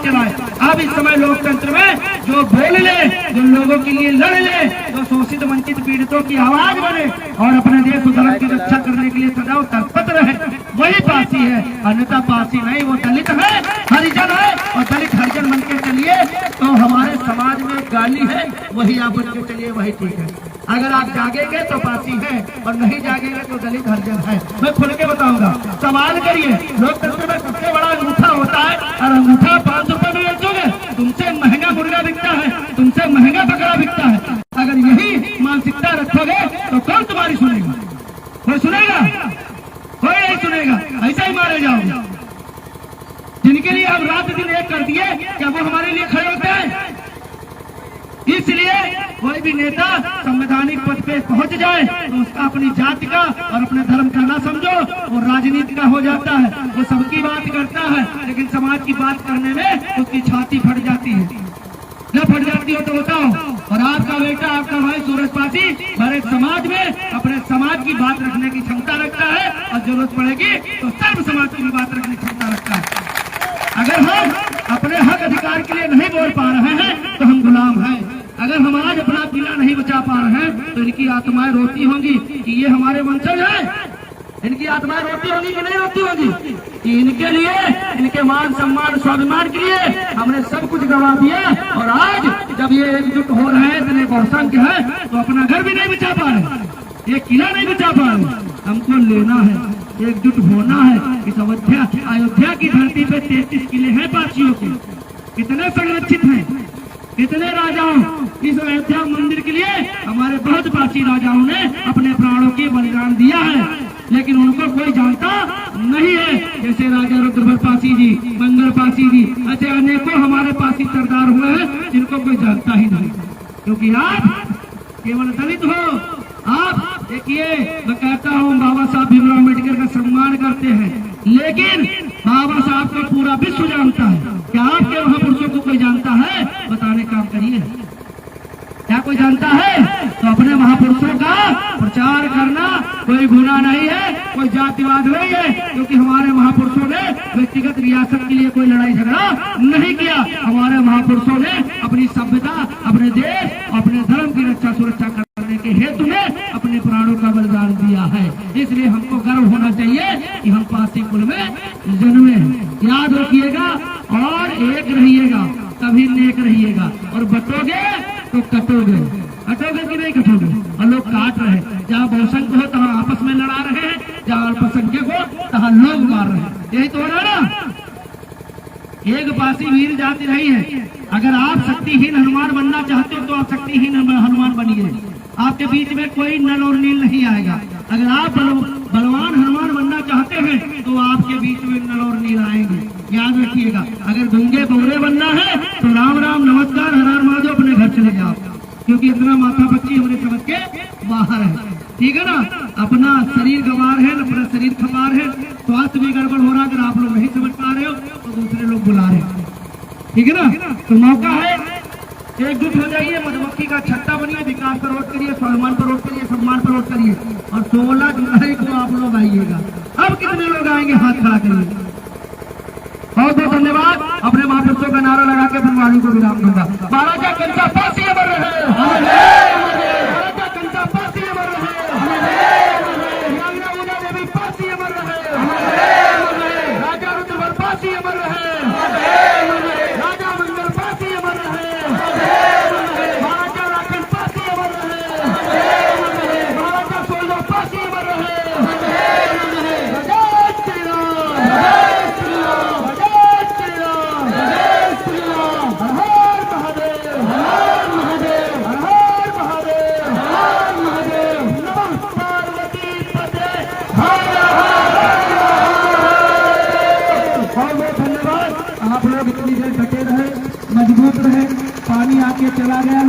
चलाए। अब इस समय लोकतंत्र में जो बोल ले, जो लोगों के लिए लड़ ले, जो शोषित वंचित पीड़ितों की आवाज बने और अपने देश और धर्म की रक्षा करने के लिए सदैव तत्पर रहे, वही पासी है। अन्यथा पासी नहीं, वो दलित है, हरिजन है। और दलित हरिजन बन के चलिए तो हमारे समाज में गाली है, वही आप बन के चलिए, वही ठीक है। अगर आप जागेंगे तो पासी है और नहीं जागेंगे तो दलित हरिजन है। मैं खुल के बताऊंगा। सवाल करिए, लोकतंत्र में सबसे बड़ा अंगूठा होता है और अंगूठा 5 रुपए में बेचोगे, तुमसे महंगा मुर्गा बिकता है, तुमसे महंगा बकरा बिकता है। अगर यही मानसिकता रखोगे तो कौन तुम्हारी सुनेगा? कोई सुनेगा? कोई नहीं सुनेगा। ऐसा ही मारे जाओगे। जिनके लिए हम रात दिन एक कर दिए, क्या वो हमारे लिए खड़े होते हैं? इसलिए कोई भी नेता संवैधानिक पद पे पहुंच जाए तो उसका अपनी जाति का और अपने धर्म का ना समझो, वो राजनीति का हो जाता है। वो सबकी बात करता है, लेकिन समाज की बात करने में उसकी छाती फट जाती है। न फट जाती हो तो बताओ। और आपका बेटा, आपका भाई सूरज पासी हर एक समाज में अपने समाज की बात रखने की क्षमता रखता है और जरूरत पड़ेगी तो सर्व समाज की बात रखने की क्षमता रखता है। अगर हम अपने हक अधिकार के लिए नहीं बोल पा रहे हैं तो हम गुलाम हैं। अगर हम आज अपना किला नहीं बचा पा रहे हैं तो इनकी आत्माएं रोती होंगी कि ये हमारे वंशज हैं। इनकी आत्माएं रोती होंगी कि नहीं रोती होंगी कि इनके लिए, इनके मान सम्मान स्वाभिमान के लिए हमने सब कुछ गंवा दिया। और आज जब ये एकजुट हो रहे हैं, इतने बहुसंख्य है, तो अपना घर भी नहीं बचा पा रहे, ये किला नहीं बचा पा रहे। हमको लेना है, एकजुट होना है। इस अयोध्या की धरती पे 33 किले हैं पासियों के। कितने संरक्षित हैं, कितने राजाओं इस अयोध्या मंदिर के लिए हमारे बहुत पासी राजाओं ने अपने प्राणों की बलिदान दिया है, लेकिन उनको कोई जानता नहीं है। जैसे राजा रुद्रभर पासी जी, मंगल पासी जी, ऐसे अनेकों हमारे पासी सरदार हुए हैं जिनको कोई जानता ही नहीं, क्योंकि आप केवल दलित हो। आप देखिए, मैं कहता हूँ बाबा साहब भीमराव अम्बेडकर का सम्मान करते हैं, लेकिन बाबा साहब को पूरा विश्व जानता है। क्या आपके महापुरुषों को कोई जानता है? बताने काम करिए। क्या कोई जानता है? तो अपने महापुरुषों का प्रचार करना कोई गुनाह नहीं है, कोई जातिवाद नहीं है, क्योंकि हमारे महापुरुषों ने व्यक्तिगत रियासत के लिए कोई लड़ाई झगड़ा नहीं किया। हमारे महापुरुषों ने अपनी सभ्यता, अपने देश, अपने धर्म की रक्षा सुरक्षा करने के हेतु में अपने प्राणों का बलिदान दिया है। इसलिए हमको गर्व होना चाहिए कि हम पासी कुल में जन्मे हैं। याद रखिएगा और एक रहिएगा, तभी नेक रहिएगा। और बटोगे तो कटोगे, कटोगे कि नहीं कटोगे? और लोग काट रहे हैं, जहाँ बहुसंख्य हो तहाँ आपस में लड़ा रहे हैं, जहाँ अल्पसंख्यक हो तहाँ लोग मार रहे हैं। यही तो हो रहा है ना। एक पासी वीर जाति नहीं है। अगर आप शक्तिहीन हनुमान बनना चाहते हो तो आप शक्तिहीन हनुमान बनिए। आपके बीच में कोई नल और नील नहीं आएगा। अगर आप बलवान हनुमान बनना चाहते हैं तो आपके बीच में नल और नील आएंगे। याद रखिएगा। अगर गूंगे बौरे बनना है तो राम राम नमस्कार हर हर महादेव, अपने घर चले जाओ, क्योंकि इतना माथा पच्ची हमने समझ के बाहर है। ठीक है ना। अपना शरीर गंवार है, अपना शरीर खपार है, स्वास्थ्य भी गड़बड़ हो रहा है। अगर आप लोग नहीं समझ पा रहे हो तो दूसरे लोग बुला रहे हैं। ठीक है ना। तो मौका है, एकजुट हो जाइए, मधुमक्खी का छत्ता बनिए, विकास पर वोट करिए, स्वाभिमान पर वोट करिए, सम्मान पर वोट करिए। और 16 जुलाई को आप लोग आइएगा। अब कितने लोग आएंगे? हाथ खड़ा करिए। बहुत बहुत धन्यवाद। अपने महापुरुषों का नारा लगा के बनवाणी को विराम दूंगा। महाराजा कंचा पासी अमर रहे, महाराजा कंचा पासी अमर रहे, वीरांगना देवी पासी अमर रहे, राजा रुद्रभर पासी अमर रहे, राजा मंगल पासी अमर रहे, महाराजा राखन पासी अमर रहे, महाराजा सोलह पासी अमर रहे। आप लोग इतनी देर डटे रहे, मजबूत रहे। पानी आके चला गया।